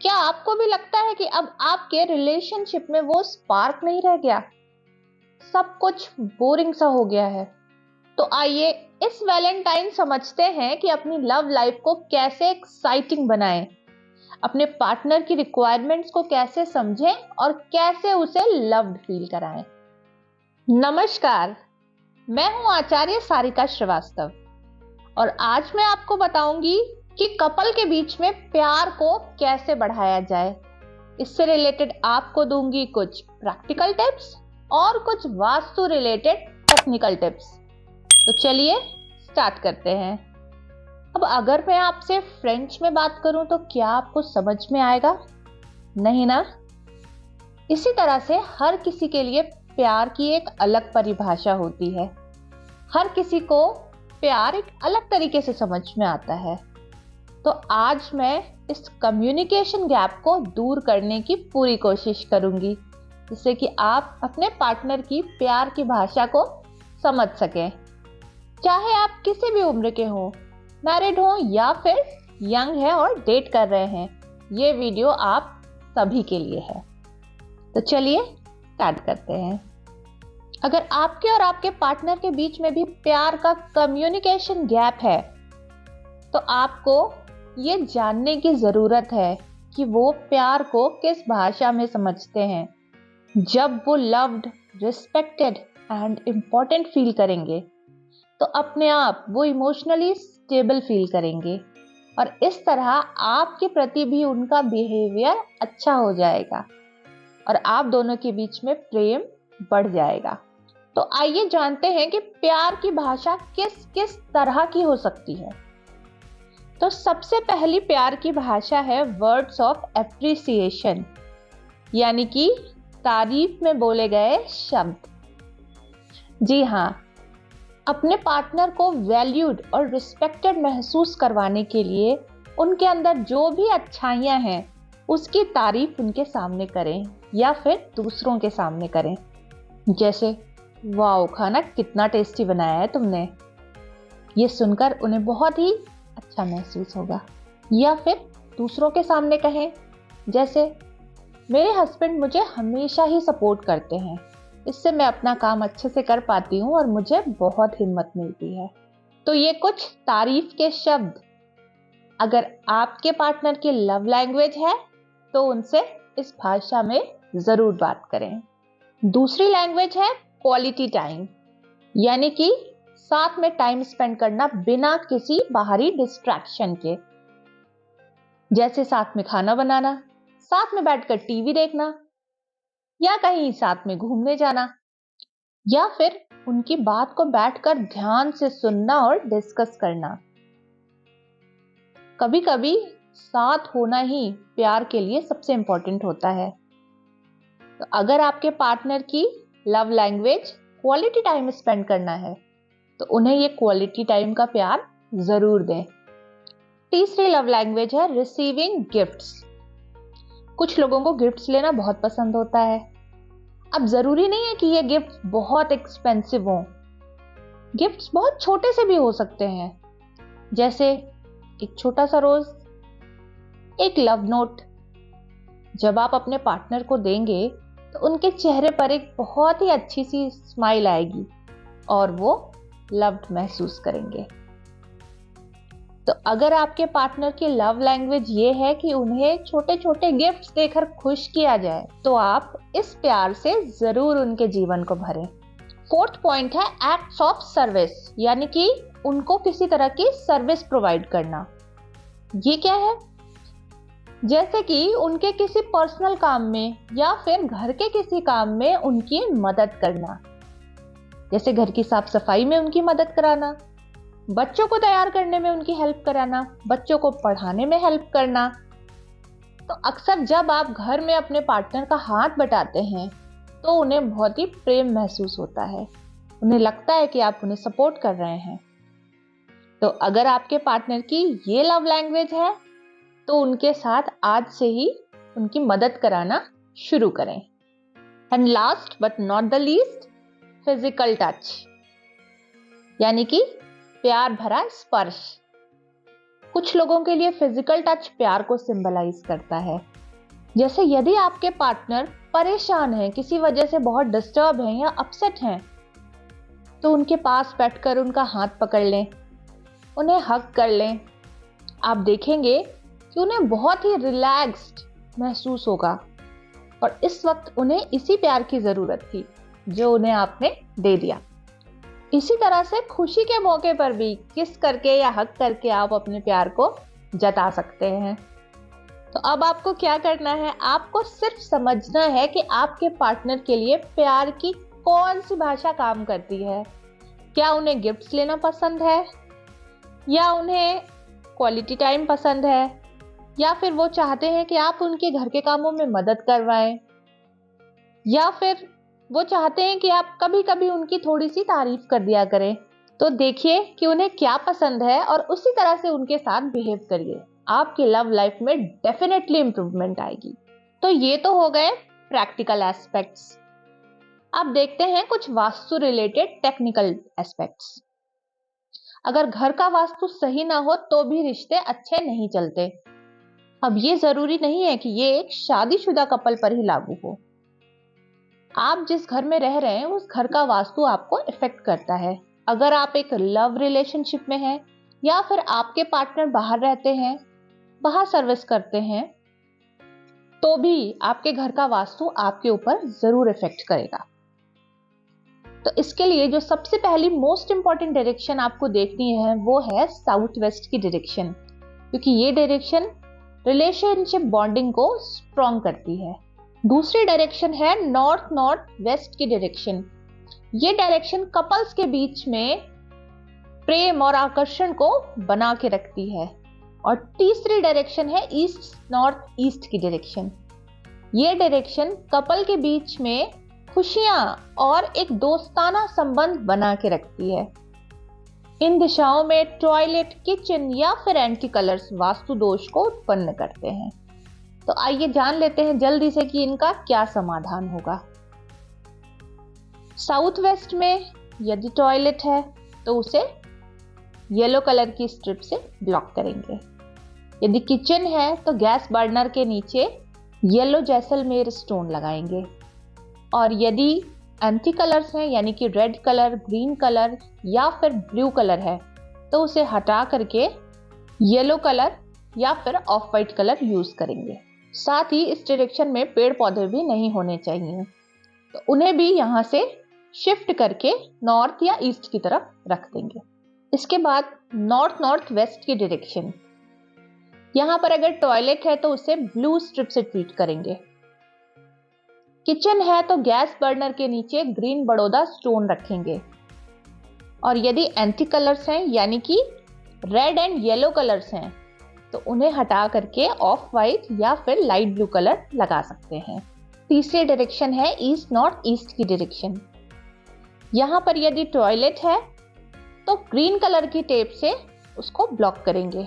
क्या आपको भी लगता है कि अब आपके रिलेशनशिप में वो स्पार्क नहीं रह गया, सब कुछ बोरिंग सा हो गया है? तो आइए इस वैलेंटाइन समझते हैं कि अपनी लव लाइफ को कैसे एक्साइटिंग बनाएं, अपने पार्टनर की रिक्वायरमेंट्स को कैसे समझें और कैसे उसे लव्ड फील कराएं। नमस्कार, मैं हूं आचार्य सारिका श्रीवास्तव और आज मैं आपको बताऊंगी कि कपल के बीच में प्यार को कैसे बढ़ाया जाए। इससे रिलेटेड आपको दूंगी कुछ प्रैक्टिकल टिप्स और कुछ वास्तु रिलेटेड टेक्निकल टिप्स। तो चलिए स्टार्ट करते हैं। अब अगर मैं आपसे फ्रेंच में बात करूं तो क्या आपको समझ में आएगा? नहीं ना? इसी तरह से हर किसी के लिए प्यार की एक अलग परिभाषा होती है। हर किसी को प्यार एक अलग तरीके से समझ में आता है। तो आज मैं इस कम्युनिकेशन गैप को दूर करने की पूरी कोशिश करूंगी, जिससे कि आप अपने पार्टनर की प्यार की भाषा को समझ सकें। चाहे आप किसी भी उम्र के हो, मैरिड हो या फिर यंग है और डेट कर रहे हैं, ये वीडियो आप सभी के लिए है। तो चलिए स्टार्ट करते हैं। अगर आपके और आपके पार्टनर के बीच में भी प्यार का कम्युनिकेशन गैप है, तो आपको ये जानने की जरूरत है कि वो प्यार को किस भाषा में समझते हैं। जब वो loved, respected and important feel करेंगे, तो अपने आप वो इमोशनली स्टेबल फील करेंगे और इस तरह आपके प्रति भी उनका बिहेवियर अच्छा हो जाएगा और आप दोनों के बीच में प्रेम बढ़ जाएगा। तो आइए जानते हैं कि प्यार की भाषा किस किस तरह की हो सकती है। तो सबसे पहली प्यार की भाषा है वर्ड्स ऑफ एप्रिसिएशन, यानी कि तारीफ में बोले गए शब्द। जी हाँ, अपने पार्टनर को वैल्यूड और रिस्पेक्टेड महसूस करवाने के लिए उनके अंदर जो भी अच्छाइयाँ हैं उसकी तारीफ उनके सामने करें या फिर दूसरों के सामने करें। जैसे, वाओ, खाना कितना टेस्टी बनाया है तुमने। ये सुनकर उन्हें बहुत ही अच्छा महसूस होगा। या फिर दूसरों के सामने कहें, जैसे, मेरे हस्बैंड मुझे हमेशा ही सपोर्ट करते हैं, इससे मैं अपना काम अच्छे से कर पाती हूँ और मुझे बहुत हिम्मत मिलती है। तो ये कुछ तारीफ के शब्द। अगर आपके पार्टनर की लव लैंग्वेज है तो उनसे इस भाषा में जरूर बात करें। दूसरी लैंग्वेज है क्वालिटी टाइम, यानी कि साथ में टाइम स्पेंड करना बिना किसी बाहरी डिस्ट्रैक्शन के। जैसे साथ में खाना बनाना, साथ में बैठकर टीवी देखना या कहीं साथ में घूमने जाना, या फिर उनकी बात को बैठकर ध्यान से सुनना और डिस्कस करना। कभी कभी साथ होना ही प्यार के लिए सबसे इंपॉर्टेंट होता है। तो अगर आपके पार्टनर की love language quality time spend करना है तो उन्हें ये क्वालिटी टाइम का प्यार जरूर दें। तीसरी लव लैंग्वेज है रिसीविंग गिफ्ट्स। कुछ लोगों को गिफ्ट्स लेना बहुत पसंद होता है। अब जरूरी नहीं है कि ये गिफ्ट बहुत एक्सपेंसिव हो। गिफ्ट्स बहुत छोटे से भी हो सकते हैं, जैसे एक छोटा सा रोज, एक लव नोट। जब आप अपने पार्टनर को देंगे तो उनके चेहरे पर एक बहुत ही अच्छी सी स्माइल आएगी और वो लव्ड महसूस करेंगे। तो अगर आपके पार्टनर की लव लैंग्वेज ये है कि उन्हें छोटे छोटे गिफ्ट्स देकर खुश किया जाए, तो आप इस प्यार से जरूर उनके जीवन को भरें। फोर्थ पॉइंट है एक्ट्स ऑफ सर्विस, यानी कि उनको किसी तरह की सर्विस प्रोवाइड करना। ये क्या है? जैसे कि उनके किसी पर्सनल काम में या फिर घर के किसी काम में उनकी मदद करना। जैसे घर की साफ सफाई में उनकी मदद कराना, बच्चों को तैयार करने में उनकी हेल्प कराना, बच्चों को पढ़ाने में हेल्प करना। तो अक्सर जब आप घर में अपने पार्टनर का हाथ बटाते हैं तो उन्हें बहुत ही प्रेम महसूस होता है। उन्हें लगता है कि आप उन्हें सपोर्ट कर रहे हैं। तो अगर आपके पार्टनर की ये लव लैंग्वेज है तो उनके साथ आज से ही उनकी मदद कराना शुरू करें। And last but not the least, physical touch, यानी कि प्यार भरा स्पर्श। कुछ लोगों के लिए फिजिकल टच प्यार को सिंबलाइज करता है। जैसे यदि आपके पार्टनर परेशान है, किसी वजह से बहुत डिस्टर्ब हैं या अपसेट हैं, तो उनके पास बैठकर उनका हाथ पकड़ लें, उन्हें हग कर लें। आप देखेंगे कि उन्हें बहुत ही रिलैक्स्ड महसूस होगा और इस वक्त उन्हें इसी प्यार की जरूरत थी जो उन्हें आपने दे दिया। इसी तरह से खुशी के मौके पर भी किस करके या हग करके आप अपने प्यार को जता सकते हैं। तो अब आपको क्या करना है, आपको सिर्फ समझना है कि आपके पार्टनर के लिए प्यार की कौन सी भाषा काम करती है। क्या उन्हें गिफ्ट्स लेना पसंद है, या उन्हें क्वालिटी टाइम पसंद है, या फिर वो चाहते हैं कि आप उनके घर के कामों में मदद करवाएं, या फिर वो चाहते हैं कि आप कभी कभी उनकी थोड़ी सी तारीफ कर दिया करें। तो देखिए कि उन्हें क्या पसंद है और उसी तरह से उनके साथ बिहेव करिए। आपकी लव लाइफ में डेफिनेटली इंप्रूवमेंट आएगी। तो ये तो हो गए प्रैक्टिकल एस्पेक्ट्स। अब देखते हैं कुछ वास्तु रिलेटेड टेक्निकल एस्पेक्ट्स। अगर घर का वास्तु सही ना हो तो भी रिश्ते अच्छे नहीं चलते। अब ये जरूरी नहीं है कि ये एक शादीशुदा कपल पर ही लागू हो। आप जिस घर में रह रहे हैं उस घर का वास्तु आपको इफेक्ट करता है। अगर आप एक लव रिलेशनशिप में हैं या फिर आपके पार्टनर बाहर रहते हैं, बाहर सर्विस करते हैं, तो भी आपके घर का वास्तु आपके ऊपर जरूर इफेक्ट करेगा। तो इसके लिए जो सबसे पहली मोस्ट इंपॉर्टेंट डायरेक्शन आपको देखनी है वो है साउथ वेस्ट की डायरेक्शन, क्योंकि ये डायरेक्शन रिलेशनशिप बॉन्डिंग को स्ट्रॉन्ग करती है। दूसरी डायरेक्शन है नॉर्थ नॉर्थ वेस्ट की डायरेक्शन। ये डायरेक्शन कपल्स के बीच में प्रेम और आकर्षण को बना के रखती है। और तीसरी डायरेक्शन है ईस्ट नॉर्थ ईस्ट की डायरेक्शन। ये डायरेक्शन कपल के बीच में खुशियां और एक दोस्ताना संबंध बना के रखती है। इन दिशाओं में टॉयलेट, किचन या फिर एंटी कलर्स वास्तु दोष को उत्पन्न करते हैं। तो आइए जान लेते हैं जल्दी से कि इनका क्या समाधान होगा। साउथ वेस्ट में यदि टॉयलेट है तो उसे येलो कलर की स्ट्रिप से ब्लॉक करेंगे। यदि किचन है तो गैस बर्नर के नीचे येलो जैसलमेर स्टोन लगाएंगे। और यदि एंटी कलर्स हैं यानी कि रेड कलर, ग्रीन कलर या फिर ब्लू कलर है तो उसे हटा करके येलो कलर या फिर ऑफ वाइट कलर यूज करेंगे। साथ ही इस डायरेक्शन में पेड़ पौधे भी नहीं होने चाहिए, तो उन्हें भी यहाँ से शिफ्ट करके नॉर्थ या ईस्ट की तरफ रख देंगे। इसके बाद नॉर्थ नॉर्थ वेस्ट की डायरेक्शन, यहाँ पर अगर टॉयलेट है तो उसे ब्लू स्ट्रिप से ट्रीट करेंगे। किचन है तो गैस बर्नर के नीचे ग्रीन बड़ौदा स्टोन रखेंगे। और यदि एंटी कलर्स हैं यानी कि रेड एंड येलो कलर्स हैं तो उन्हें हटा करके ऑफ वाइट या फिर लाइट ब्लू कलर लगा सकते हैं। तीसरी डायरेक्शन है ईस्ट नॉर्थ ईस्ट की डायरेक्शन। यहाँ पर यदि टॉयलेट है तो ग्रीन कलर की टेप से उसको ब्लॉक करेंगे।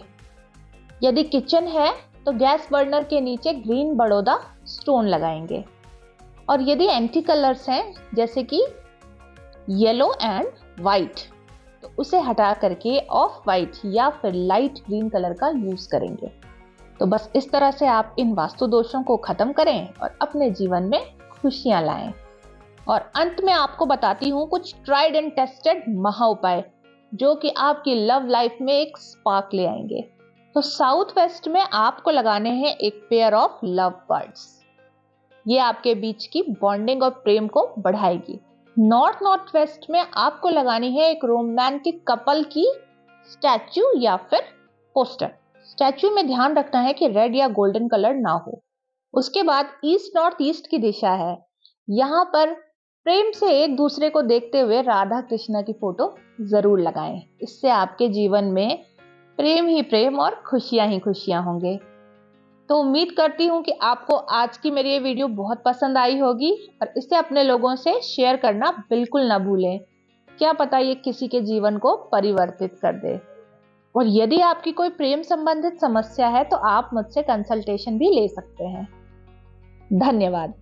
यदि किचन है तो गैस बर्नर के नीचे ग्रीन बड़ौदा स्टोन लगाएंगे। और यदि एंटी कलर्स हैं जैसे कि येलो एंड वाइट तो उसे हटा करके ऑफ वाइट या फिर लाइट ग्रीन कलर का यूज करेंगे। तो बस इस तरह से आप इन वास्तु दोषों को खत्म करें और अपने जीवन में खुशियां लाएं। और अंत में आपको बताती हूँ कुछ ट्राइड एंड टेस्टेड महा उपाय जो कि आपकी लव लाइफ में एक स्पार्क ले आएंगे। तो साउथ वेस्ट में आपको लगाने हैं एक पेयर ऑफ लव बर्ड्स। ये आपके बीच की बॉन्डिंग और प्रेम को बढ़ाएगी। नॉर्थ नॉर्थ वेस्ट में आपको लगानी है एक रोमांटिक कपल की स्टैचू या फिर पोस्टर। स्टैचू में ध्यान रखना है कि रेड या गोल्डन कलर ना हो। उसके बाद ईस्ट नॉर्थ ईस्ट की दिशा है, यहाँ पर प्रेम से एक दूसरे को देखते हुए राधा कृष्णा की फोटो जरूर लगाएं। इससे आपके जीवन में प्रेम ही प्रेम और खुशियां ही खुशियां होंगे। तो उम्मीद करती हूँ कि आपको आज की मेरी ये वीडियो बहुत पसंद आई होगी और इसे अपने लोगों से शेयर करना बिल्कुल ना भूलें। क्या पता ये किसी के जीवन को परिवर्तित कर दे। और यदि आपकी कोई प्रेम संबंधित समस्या है तो आप मुझसे कंसल्टेशन भी ले सकते हैं। धन्यवाद।